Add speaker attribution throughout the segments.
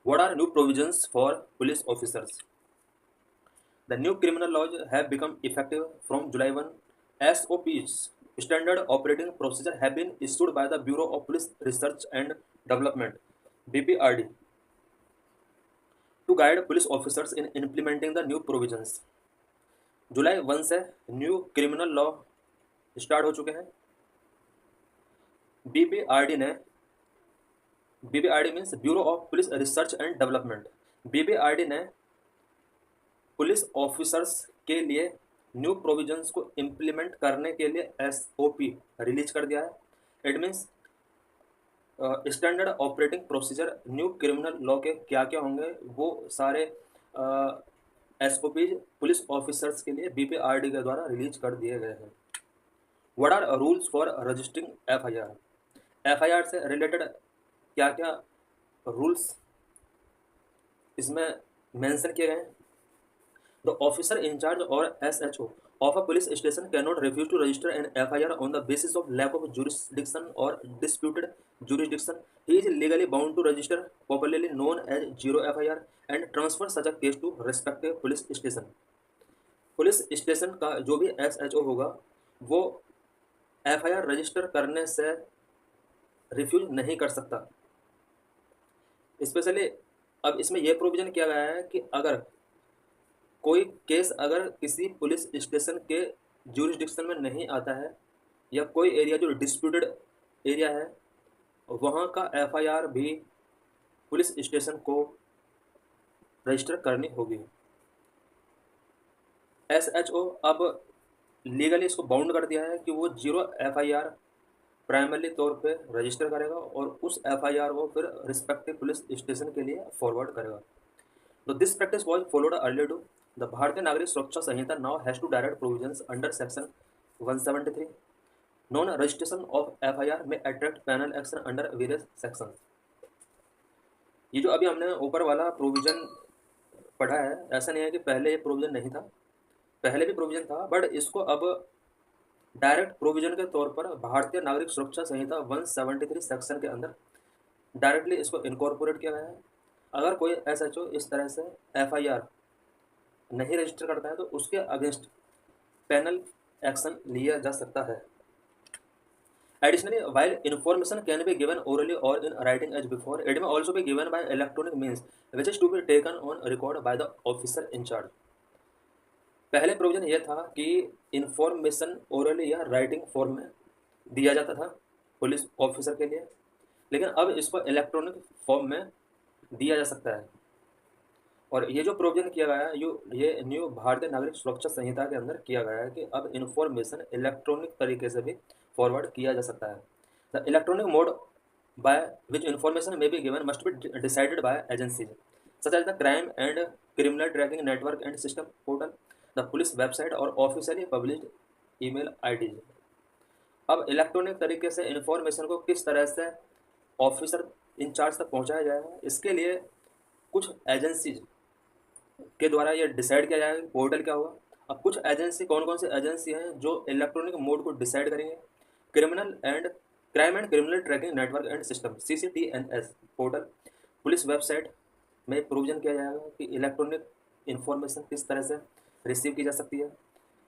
Speaker 1: What are new provisions for police officers? The new criminal laws have become effective from July 1. SOPs, Standard Operating Procedure, have been issued by the Bureau of Police Research and Development (BPRD) to guide police officers in implementing the new provisions. जुलाई 1 से new criminal law start हो चुके हैं। BBRD ने BBRD means bureau of police research and development BBRD ने police officers के लिए new provisions को implement करने के लिए एसओपी रिलीज कर दिया है। It means standard operating procedure new criminal law के क्या क्या होंगे वो सारे एसओपी पुलिस ऑफिसर्स के लिए बीपीआरडी के द्वारा रिलीज कर दिए गए हैं। What are rules for registering FIR से रिलेटेड क्या क्या रूल्स इसमें मेंशन किए गए हैं। द ऑफिसर इंचार्ज और SHO of a police station cannot refuse to register an FIR on the basis of lack of jurisdiction or disputed jurisdiction. He is legally bound to register, popularly known as zero FIR, and transfer such a case to respective police station. Police station का जो भी SHO होगा वो FIR register करने से refuse नहीं कर सकता। स्पेशली अब इसमें यह प्रोविजन किया गया है कि अगर कोई केस अगर किसी पुलिस स्टेशन के ज्यूरिसडिक्शन में नहीं आता है या कोई एरिया जो डिस्प्यूटेड एरिया है वहाँ का एफआईआर भी पुलिस स्टेशन को रजिस्टर करनी होगी। एसएचओ अब लीगली इसको बाउंड कर दिया है कि वो जीरो एफआईआर प्राइमरी तौर पे रजिस्टर करेगा और उस एफआईआर को फिर रिस्पेक्टिव पुलिस स्टेशन के लिए फॉरवर्ड करेगा। तो this practice was followed earlier to the Bharatiya Nagarik Suraksha Sanhita now has to direct provisions under section 173 non registration of FIR में attract penal action under various sections. ये जो अभी हमने ऊपर वाला प्रोविजन पढ़ा है ऐसा नहीं है कि पहले ये प्रोविजन नहीं था, पहले भी प्रोविजन था, बट इसको अब डायरेक्ट प्रोविजन के तौर पर भारतीय नागरिक सुरक्षा संहिता 173 सेक्शन के अंदर डायरेक्टली इसको इनकॉर्पोरेट किया गया है। अगर कोई एसएचओ इस तरह से एफआईआर नहीं रजिस्टर करता है तो उसके अगेंस्ट पैनल एक्शन लिया जा सकता है। Additionally, while information can be given orally or in writing as before, it may also be given by electronic means, which is to be taken on record by the officer in charge. पहले provision यह था कि information orally या writing form में दिया जाता था police officer के लिए, लेकिन अब इसको इलेक्ट्रॉनिक फॉर्म में दिया जा सकता है। और ये जो प्रोविजन किया गया है ये न्यू भारतीय नागरिक सुरक्षा संहिता के अंदर किया गया है कि अब इंफॉर्मेशन इलेक्ट्रॉनिक तरीके से भी फॉरवर्ड किया जा सकता है। The electronic mode by which information may be given must be decided by agencies such as the crime and criminal tracking network and system portal, the police website और officially published email ID. अब electronic तरीके से information को किस तरह से officer in charge तक पहुंचाया जाएगा इसके लिए कुछ एजेंसीज के द्वारा ये डिसाइड किया जाएगा पोर्टल क्या होगा। अब कुछ एजेंसी कौन कौन से एजेंसी हैं जो इलेक्ट्रॉनिक मोड को डिसाइड करेंगे। Crime and criminal tracking network and system CCTNS portal, police website में प्रोविजन किया जाएगा कि इलेक्ट्रॉनिक इन्फॉर्मेशन किस तरह से रिसीव की जा सकती है,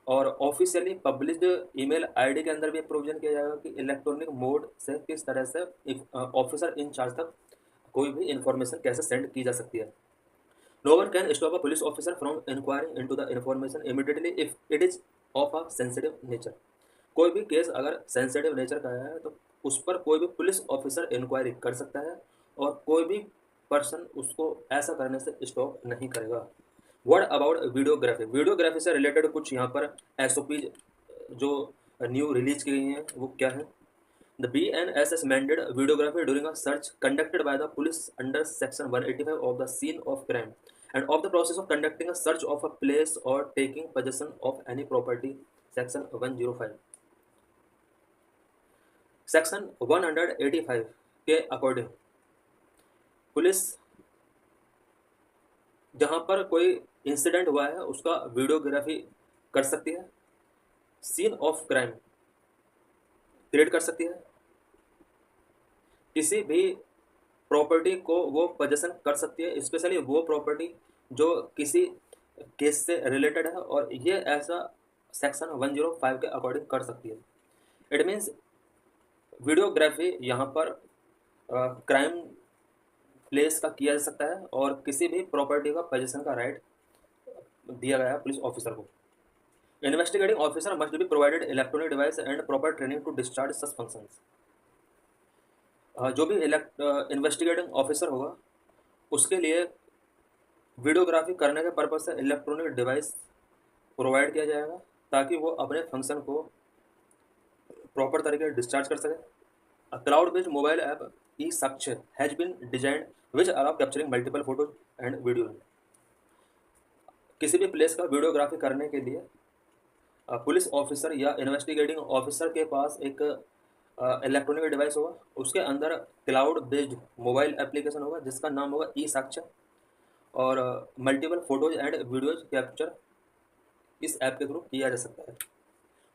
Speaker 1: और ऑफिशियली पब्लिश्ड ईमेल आईडी के अंदर भी प्रोविजन किया जाएगा कि इलेक्ट्रॉनिक मोड से किस तरह से ऑफिसर इंचार्ज तक कोई भी इंफॉर्मेशन कैसे सेंड की जा सकती है। No one can stop a police officer from inquiring into the information immediately if it is of a sensitive nature. कोई भी केस अगर सेंसिटिव नेचर का है तो उस पर कोई भी पुलिस ऑफिसर इंक्वायरी कर सकता है और कोई भी पर्सन उसको ऐसा करने से स्टॉप नहीं करेगा। What about videography? वीडियोग्राफी से रिलेटेड कुछ यहाँ पर एसओपी जो न्यू रिलीज की गई हैं वो क्या है। The BNSS mandated videography during a search conducted by the police under Section 185 of the scene of crime and of the process of conducting a search of a place or taking possession of any property. Section 105. Section 185 के according police जहाँ पर कोई incident हुआ है उसका videography कर सकती है, सीन ऑफ क्राइम क्रिएट कर सकती है, किसी भी प्रॉपर्टी को वो पोजेसन कर सकती है, स्पेशली वो प्रॉपर्टी जो किसी केस से रिलेटेड है, और ये ऐसा सेक्शन 105 के अकॉर्डिंग कर सकती है। इट मीन्स वीडियोग्राफी यहाँ पर क्राइम प्लेस का किया जा सकता है, और किसी भी प्रॉपर्टी का पोजेसन का राइट दिया गया है पुलिस ऑफिसर को। Investigating officer must be provided electronic device and proper training to discharge such functions. जो भी इन्वेस्टिगेटिंग ऑफिसर होगा उसके लिए वीडियोग्राफी करने के पर्पज से इलेक्ट्रॉनिक डिवाइस प्रोवाइड किया जाएगा, ताकि वो अपने फंक्शन को प्रॉपर तरीके से डिस्चार्ज कर सके। Cloud based mobile app e Sakshya has been designed which allow capturing multiple photos and video. किसी भी प्लेस का वीडियोग्राफी करने के लिए पुलिस ऑफिसर या इन्वेस्टिगेटिंग ऑफिसर के पास एक इलेक्ट्रॉनिक डिवाइस होगा, उसके अंदर क्लाउड बेस्ड मोबाइल एप्लीकेशन होगा जिसका नाम होगा ई साक्ष्य, और multiple photos and videos capture इस ऐप के थ्रू किया जा सकता है।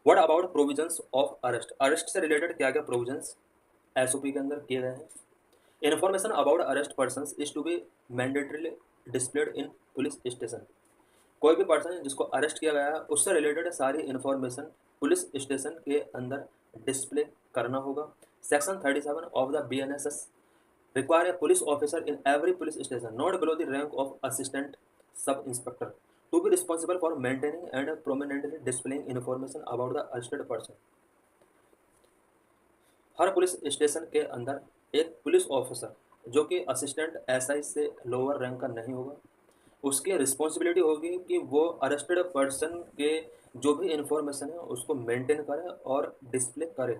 Speaker 1: What about provisions of arrest? Arrest से रिलेटेड क्या क्या प्रोविजंस एसओपी के अंदर किए गए हैं? Information about arrest persons is to be mandatorily displayed in police station. कोई भी पर्सन जिसको अरेस्ट किया गया है उससे रिलेटेड सारी इन्फॉर्मेशन पुलिस स्टेशन के अंदर डिस्प्ले करना होगा। Section 37 of the BNSS require a police officer in every police station not below the rank of assistant sub inspector to be responsible for maintaining and prominently displaying information about the arrested person। Her police station के अंदर एक police officer जो कि assistant SI से lower rank का नहीं होगा, उसकी रिस्पॉन्सिबिलिटी होगी कि वो अरेस्टेड पर्सन के जो भी इंफॉर्मेशन है उसको मेंटेन करे और डिस्प्ले करे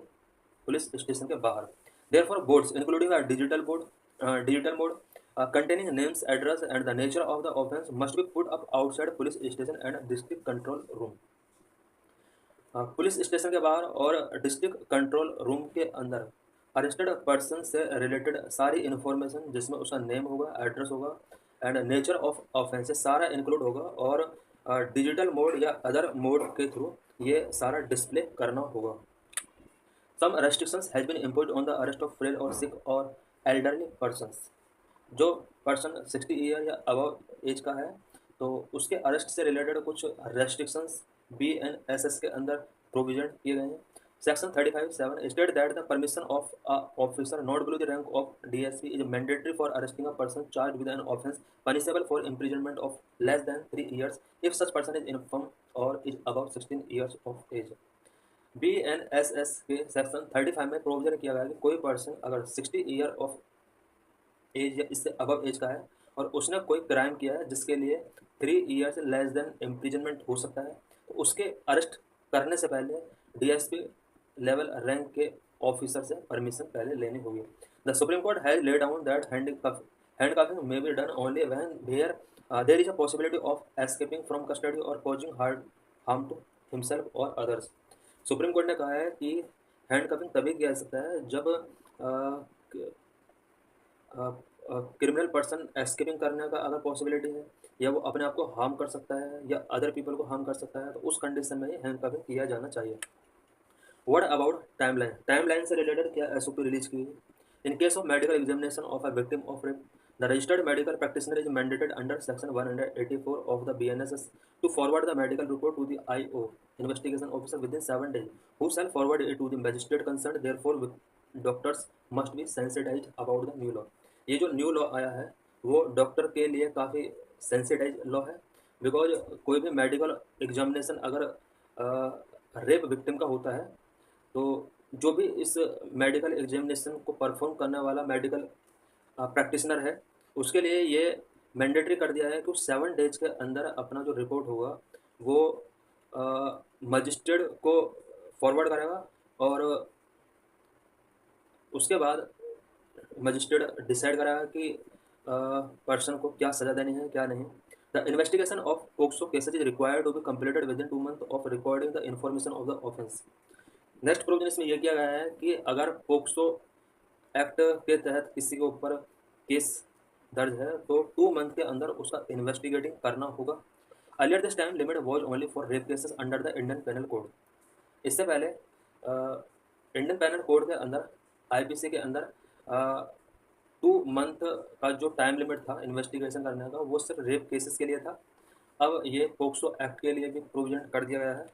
Speaker 1: पुलिस स्टेशन के बाहर। Therefore, boards, including a digital mode, containing names, address, and the nature of the offence, must be put up outside police station and district control room। Police station के बाहर और district control room के अंदर arrested person से related सारी information जिसमें उसका name होगा, एड्रेस होगा एंड नेचर ऑफ ऑफेंसेस सारा इंक्लूड होगा, और डिजिटल मोड या अदर मोड के थ्रू ये सारा डिस्प्ले करना होगा। Some restrictions has been imposed on the arrest of frail or sick or elderly persons। जो पर्सन 60 ईयर या अबव एज का है तो उसके अरेस्ट से रिलेटेड कुछ रेस्ट्रिक्शंस BNSS के अंदर प्रोविजन किए गए हैं। Section 35(7) state that the permission of a officer not below the rank of DSP is mandatory for arresting a person charge with an offence punishable for imprisonment of less than 3 years if such person is infirm or is above 16 years of age. BNSS के section 35 में provision किया गया है कि कोई person अगर 60 year of as या इससे अबव एज का है और उसने कोई क्राइम किया है जिसके लिए 3 years से लेस देन इम्प्रिजनमेंट हो सकता है, तो उसके अरेस्ट करने से पहले DSP लेवल रैंक के ऑफिसर से परमिशन पहले लेनी होगी। The supreme court has laid down that handcuffing may be done only when there is a possibility of escaping from custody or causing harm to himself or others. Supreme court ने कहा है कि हैंडकफिंग तभी किया जा सकता है जब क्रिमिनल पर्सन एस्केपिंग करने का अगर पॉसिबिलिटी है या वो अपने आप को हार्म कर सकता है या अदर पीपल को हार्म कर सकता है, तो उस कंडीशन में ही हैंडकफिंग किया जाना चाहिए। What about timeline? टाइमलाइन से रिलेटेड क्या SOP रिलीज की है? In case of medical examination of a victim of rape the registered medical practitioner is mandated under section 184 of the BNSS to forward the medical report to the IO investigation officer within 7 days, who shall forward it to the magistrate concerned। Therefore, doctors must be sensitized about the new law। ये जो new law आया है वो doctor के लिए काफ़ी sensitize law है, because कोई भी मेडिकल एग्जामिनेशन अगर रेप विक्टिम का होता है तो जो भी इस मेडिकल एग्जामिनेशन को परफॉर्म करने वाला मेडिकल प्रैक्टिशनर है उसके लिए ये मैंडेटरी कर दिया है कि 7 days के अंदर अपना जो रिपोर्ट होगा वो मजिस्ट्रेट को फॉरवर्ड करेगा, और उसके बाद मजिस्ट्रेट डिसाइड करेगा कि पर्सन को क्या सज़ा देनी है क्या नहीं। The investigation of POCSO cases is required to be completed with in 2 months of recording the information of the offence. Next provision इसमें यह किया गया है कि अगर पोक्सो एक्ट के तहत किसी के ऊपर केस दर्ज है तो 2 months के अंदर उसका इन्वेस्टिगेटिंग करना होगा। Earlier this time limit was only for rape cases under the Indian penal code. इससे पहले इंडियन पेनल कोड के अंदर IPC के अंदर 2 मंथ का जो टाइम लिमिट था इन्वेस्टिगेशन करने का, वो सिर्फ रेप केसेस के लिए था। अब ये पोक्सो एक्ट के लिए भी प्रोविजन कर दिया गया है।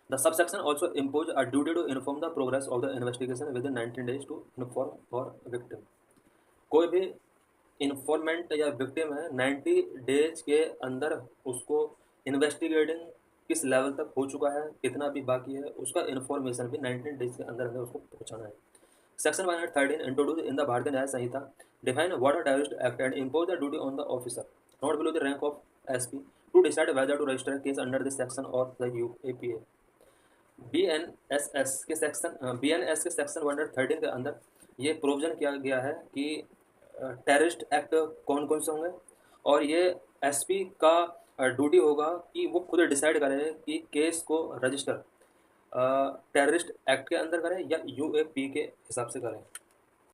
Speaker 1: The subsection also impose a duty to inform the progress of the investigation with in 19 days to inform for victim. कोई भी इन्फॉर्मेंट या विक्टिम है, 90 डेज के अंदर उसको इन्वेस्टिगेटिंग किस लेवल तक हो चुका है, कितना भी बाकी है, उसका इन्फॉर्मेशन भी 19 डेज के अंदर अंदर उसको पहुंचाना है। Section 113 introduce in the Bharatiya Nyaya Sanhita define what a terrorist act and impose the duty on the officer not below the rank of SP to decide whether to register a case under this section or the UAPA. BNS के section 113 के अंदर ये provision किया गया है कि terrorist act कौन कौन से होंगे, और ये एसपी का ड्यूटी होगा कि वो खुद डिसाइड करे कि केस को रजिस्टर टेररिस्ट एक्ट के अंदर करें या यूएपी के हिसाब से करें।